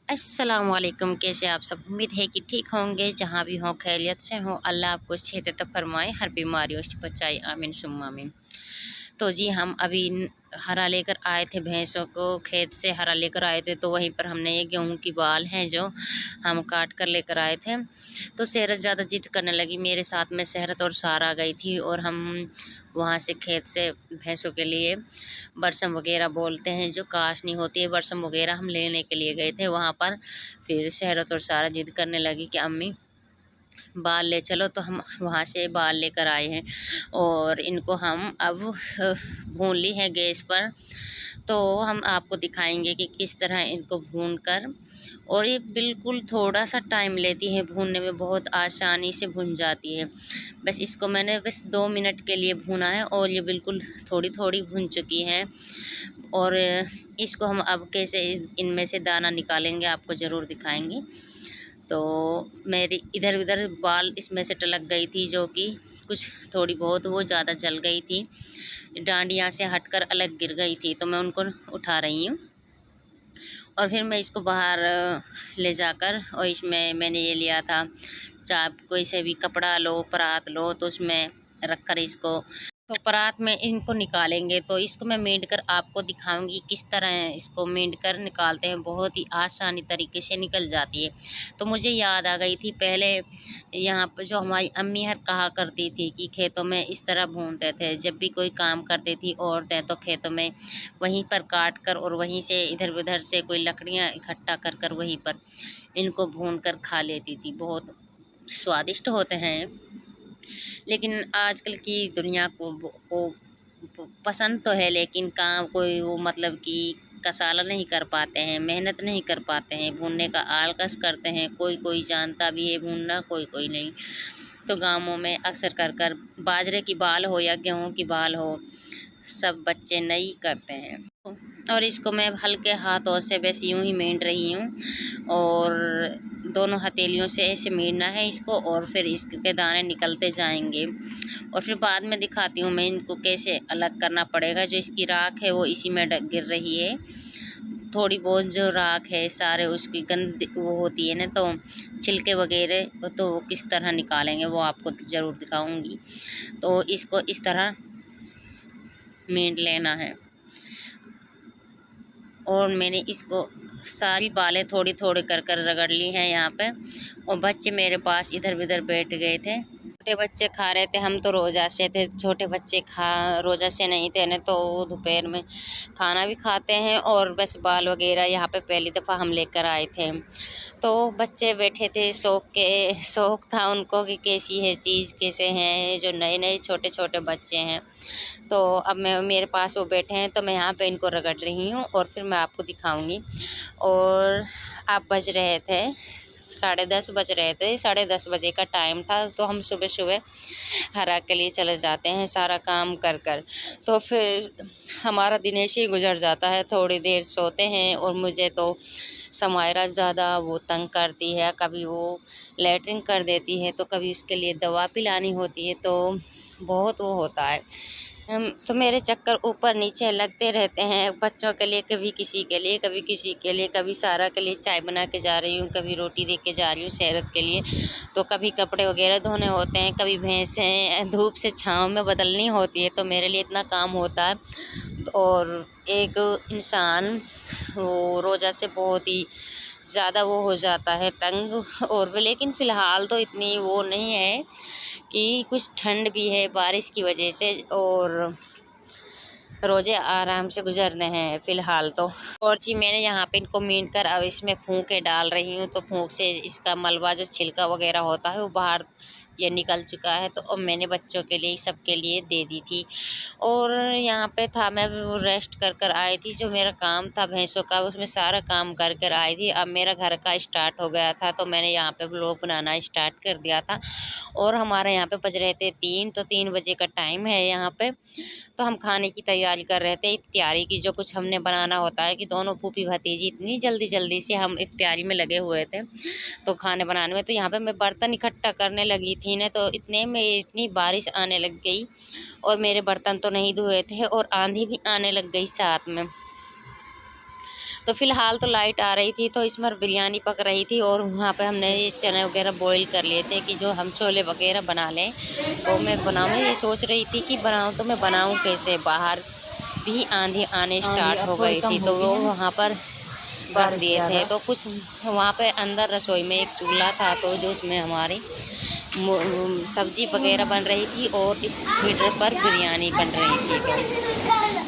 अस्सलाम वालेकुम। कैसे आप सब? उम्मीद है कि ठीक होंगे, जहाँ भी हों खैरियत से हों। अल्लाह आपको सेहत फरमाए, हर बीमारियों से बचाए, आमीन सुम्मा आमीन। तो जी हम अभी हरा लेकर आए थे, भैंसों को खेत से हरा लेकर आए थे। तो वहीं पर हमने ये गेहूं की बाल हैं जो हम काट कर लेकर आए थे। तो सेहरत ज़्यादा जिद करने लगी, मेरे साथ में सेहरत और सारा गई थी। और हम वहाँ से खेत से भैंसों के लिए बरसम वगैरह बोलते हैं, जो काशनी होती है, बरसम वगैरह हम लेने के लिए गए थे वहाँ पर। फिर सेहरत और सारा जिद करने लगी कि अम्मी बाल ले चलो, तो हम वहाँ से बाल लेकर आए हैं। और इनको हम अब भून ली है गैस पर। तो हम आपको दिखाएंगे कि किस तरह इनको भून कर, और ये बिल्कुल थोड़ा सा टाइम लेती है भूनने में, बहुत आसानी से भुन जाती है। बस इसको मैंने बस 2 मिनट के लिए भुना है और ये बिल्कुल थोड़ी थोड़ी भुन चुकी हैं। और इसको हम अब कैसे इनमें से दाना निकालेंगे आपको ज़रूर दिखाएंगे। तो मेरी इधर उधर बाल इसमें से टलक गई थी, जो कि कुछ थोड़ी बहुत वो ज़्यादा जल गई थी, डांडियाँ से हटकर अलग गिर गई थी, तो मैं उनको उठा रही हूँ। और फिर मैं इसको बाहर ले जाकर, और इसमें मैंने ये लिया था, चाहे कोई से भी कपड़ा लो, परात लो, तो उसमें रख कर इसको, तो परात में इनको निकालेंगे। तो इसको मैं मींड कर आपको दिखाऊंगी किस तरह इसको मींड कर निकालते हैं। बहुत ही आसानी तरीके से निकल जाती है। तो मुझे याद आ गई थी पहले यहाँ पर जो हमारी अम्मी हर कहा करती थी कि खेतों में इस तरह भूनते थे। जब भी कोई काम करती थी औरतें, तो खेतों में वहीं पर काट कर और वहीं से इधर उधर से कोई लकड़ियाँ इकट्ठा कर कर वहीं पर इनको भून कर खा लेती थी। बहुत स्वादिष्ट होते हैं। लेकिन आजकल की दुनिया को पसंद तो है, लेकिन काम कोई वो मतलब कि कसाला नहीं कर पाते हैं, मेहनत नहीं कर पाते हैं, भूनने का आलकस करते हैं। कोई कोई जानता भी है भूनना, कोई कोई नहीं। तो गाँवों में अक्सर कर कर बाजरे की बाल हो या गेहूं की बाल हो, सब बच्चे नहीं करते हैं। और इसको मैं हल्के हाथों से बस यूं ही मींड रही हूँ, और दोनों हथेलियों से ऐसे मीडना है इसको, और फिर इसके दाने निकलते जाएंगे। और फिर बाद में दिखाती हूँ मैं इनको कैसे अलग करना पड़ेगा। जो इसकी राख है वो इसी में गिर रही है, थोड़ी बहुत जो राख है सारे उसकी गंद वो होती है ना, तो छिलके वगैरह, तो वो किस तरह निकालेंगे वो आपको ज़रूर दिखाऊंगी। तो इसको इस तरह मीड लेना है। और मैंने इसको सारी बालें थोड़ी थोड़ी कर कर रगड़ ली हैं यहाँ पे। और बच्चे मेरे पास इधर उधर बैठ गए थे, छोटे बच्चे खा रहे थे। हम तो रोज़ा से थे, छोटे बच्चे रोज़ा से नहीं थे ना, तो दोपहर में खाना भी खाते हैं। और बस बाल वगैरह यहाँ पे पहली दफ़ा हम लेकर आए थे। तो बच्चे बैठे थे, शौक था उनको कि कैसी है चीज़, कैसे हैं जो नए नए छोटे छोटे बच्चे हैं। तो अब मैं मेरे पास वो बैठे हैं, तो मैं यहाँ पे इनको रगड़ रही हूँ और फिर मैं आपको दिखाऊंगी। और आप बज रहे थे 10:30 बज रहे थे, 10:30 बजे का टाइम था। तो हम सुबह सुबह हरा के लिए चले जाते हैं सारा काम कर कर। तो फिर हमारा दिन ऐसे ही गुजर जाता है, थोड़ी देर सोते हैं। और मुझे तो समायरा ज़्यादा वो तंग करती है, कभी वो लेटरिन कर देती है, तो कभी उसके लिए दवा पिलानी होती है, तो बहुत वो होता है। तो मेरे चक्कर ऊपर नीचे लगते रहते हैं बच्चों के लिए, कभी किसी के लिए, कभी किसी के लिए, कभी सारा के लिए चाय बना के जा रही हूँ, कभी रोटी दे के जा रही हूँ सेहरत के लिए, तो कभी कपड़े वगैरह धोने होते हैं, कभी भैंसें धूप से छाँव में बदलनी होती है, तो मेरे लिए इतना काम होता है। और एक इंसान वो रोज़ा से बहुत ही ज़्यादा वो हो जाता है तंग। और लेकिन फ़िलहाल तो इतनी वो नहीं है कि कुछ ठंड भी है बारिश की वजह से, और रोज़े आराम से गुजर रहे हैं फ़िलहाल तो। और जी मैंने यहाँ पे इनको मीन कर अब इसमें फूँके डाल रही हूँ, तो फूँक से इसका मलबा जो छिलका वगैरह होता है वो बाहर ये निकल चुका है। तो अब मैंने बच्चों के लिए सबके लिए दे दी थी। और यहाँ पे था, मैं वो रेस्ट कर कर आई थी, जो मेरा काम था भैंसों का उसमें सारा काम कर कर आई थी। अब मेरा घर का स्टार्ट हो गया था, तो मैंने यहाँ पे व्लॉग बनाना स्टार्ट कर दिया था। और हमारे यहाँ पे बज रहे थे 3, तो 3 बजे का टाइम है यहाँ पे। तो हम खाने की तैयारी कर रहे थे, इफ्तियारी की, जो कुछ हमने बनाना होता है कि दोनों फूफी भतीजी इतनी जल्दी जल्दी से हम इफ्तियारी में लगे हुए थे, तो खाने बनाने में। तो यहाँ पे मैं बर्तन इकट्ठा करने लगी थी ना, तो इतने में इतनी बारिश आने लग गई, और मेरे बर्तन तो नहीं धोए थे, और आंधी भी आने लग गई साथ में। तो फ़िलहाल तो लाइट आ रही थी, तो इसमें बिरयानी पक रही थी और वहाँ पे हमने ये चने वगैरह बॉईल कर लिए थे कि जो हम छोले वगैरह बना लें। तो मैं ये सोच रही थी कि बनाऊँ तो मैं बनाऊँ कैसे, बाहर भी आंधी आने स्टार्ट हो गई थी, तो वो वहाँ पर रख दिए थे। तो कुछ वहाँ पे अंदर रसोई में एक चूल्हा था, तो जो उसमें हमारी सब्ज़ी वगैरह बन रही थी और एक हीटर पर बिरयानी बन रही थी।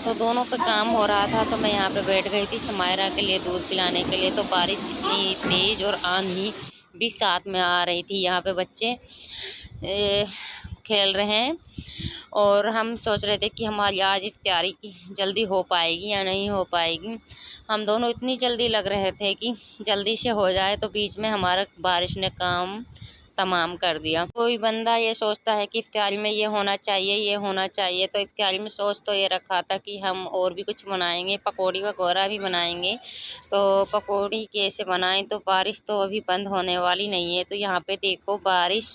तो दोनों पे काम हो रहा था, तो मैं यहाँ पे बैठ गई थी समायरा के लिए दूध पिलाने के लिए। तो बारिश इतनी तेज़ और आंधी भी साथ में आ रही थी। यहाँ पे बच्चे खेल रहे हैं और हम सोच रहे थे कि हमारी आज इफ्तारी की जल्दी हो पाएगी या नहीं हो पाएगी। हम दोनों इतनी जल्दी लग रहे थे कि जल्दी से हो जाए, तो बीच में हमारा बारिश ने काम तमाम कर दिया। कोई बंदा ये सोचता है कि इफ्तारी में ये होना चाहिए, ये होना चाहिए। तो इफ्तारी में सोच तो ये रखा था कि हम और भी कुछ बनाएंगे, पकौड़ी वगैरह भी बनाएंगे। तो पकौड़ी कैसे बनाएं, तो बारिश तो अभी बंद होने वाली नहीं है। तो यहाँ पे देखो बारिश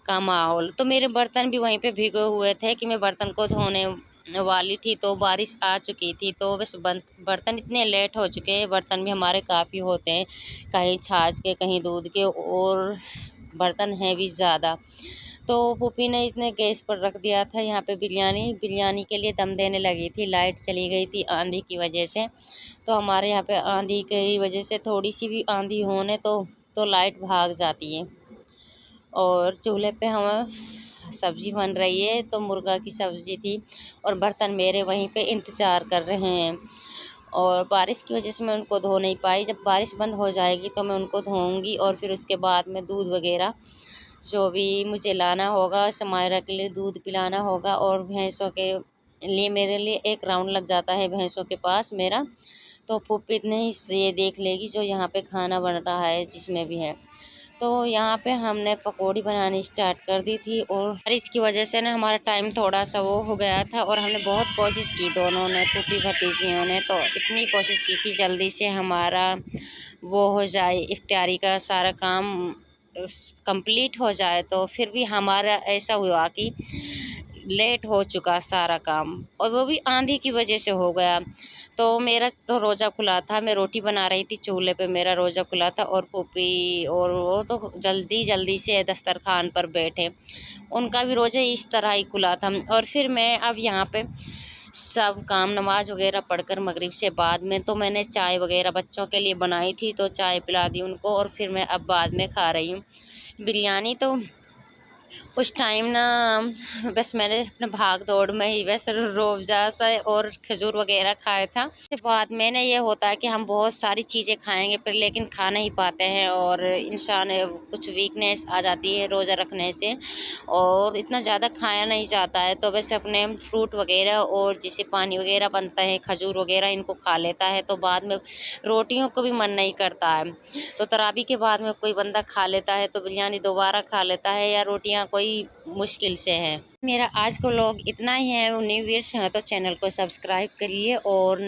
का माहौल, तो मेरे बर्तन भी वहीं पे भीगे हुए थे कि मैं बर्तन को धोने वाली थी, तो बारिश आ चुकी थी। तो बस बर्तन इतने लेट हो चुके हैं, बर्तन भी हमारे काफ़ी होते हैं, कहीं छाछ के कहीं दूध के, और बर्तन हैं भी ज़्यादा। तो पुप्पी ने इसने गैस पर रख दिया था यहाँ पे बिरयानी के लिए दम देने लगी थी। लाइट चली गई थी आंधी की वजह से। तो हमारे यहाँ पे आंधी की वजह से थोड़ी सी भी आंधी होने तो लाइट भाग जाती है। और चूल्हे पे हम सब्ज़ी बन रही है, तो मुर्गा की सब्ज़ी थी और बर्तन मेरे वहीं पे इंतज़ार कर रहे हैं। और बारिश की वजह से मैं उनको धो नहीं पाई। जब बारिश बंद हो जाएगी तो मैं उनको धोऊंगी और फिर उसके बाद में दूध वगैरह जो भी मुझे लाना होगा, समायरा के लिए दूध पिलाना होगा। और भैंसों के लिए मेरे लिए एक राउंड लग जाता है भैंसों के पास मेरा। तो पुप्पी ने ये देख लेगी जो यहाँ पे खाना बन रहा है जिसमें भी है। तो यहाँ पे हमने पकौड़ी बनानी स्टार्ट कर दी थी और बारिश की वजह से ना हमारा टाइम थोड़ा सा वो हो गया था। और हमने बहुत कोशिश की, दोनों ने, पुप्पी भतीजियों ने, तो इतनी कोशिश की कि जल्दी से हमारा वो हो जाए, इफ्तारी का सारा काम कंप्लीट हो जाए। तो फिर भी हमारा ऐसा हुआ कि लेट हो चुका सारा काम, और वो भी आंधी की वजह से हो गया। तो मेरा तो रोज़ा खुला था, मैं रोटी बना रही थी चूल्हे पे, मेरा रोज़ा खुला था। और पुप्पी और वो तो जल्दी जल्दी से दस्तरखान पर बैठे, उनका भी रोज़ा इस तरह ही खुला था। और फिर मैं अब यहाँ पे सब काम नमाज वगैरह पढ़कर मगरिब से बाद में तो मैंने चाय वगैरह बच्चों के लिए बनाई थी, तो चाय पिला दी उनको। और फिर मैं अब बाद में खा रही हूँ बिरयानी। तो उस टाइम ना बस मैंने अपने भाग दौड़ में ही बस रूअफ़ज़ा सा और खजूर वगैरह खाया था। उसके बाद मैंने ये होता है कि हम बहुत सारी चीज़ें खाएंगे फिर लेकिन खा नहीं पाते हैं, और इंसान कुछ वीकनेस आ जाती है रोज़ा रखने से, और इतना ज़्यादा खाया नहीं जाता है। तो बस अपने फ्रूट वगैरह और जैसे पानी वगैरह बनता है, खजूर वगैरह, इनको खा लेता है। तो बाद में रोटियों को भी मन नहीं करता है। तो तरावी के बाद में कोई बंदा खा लेता है तो बिरयानी दोबारा खा लेता है, या रोटियां कोई मुश्किल से है। मेरा आज का व्लॉग इतना ही है। न्यू ईयर से है तो चैनल को सब्सक्राइब करिए और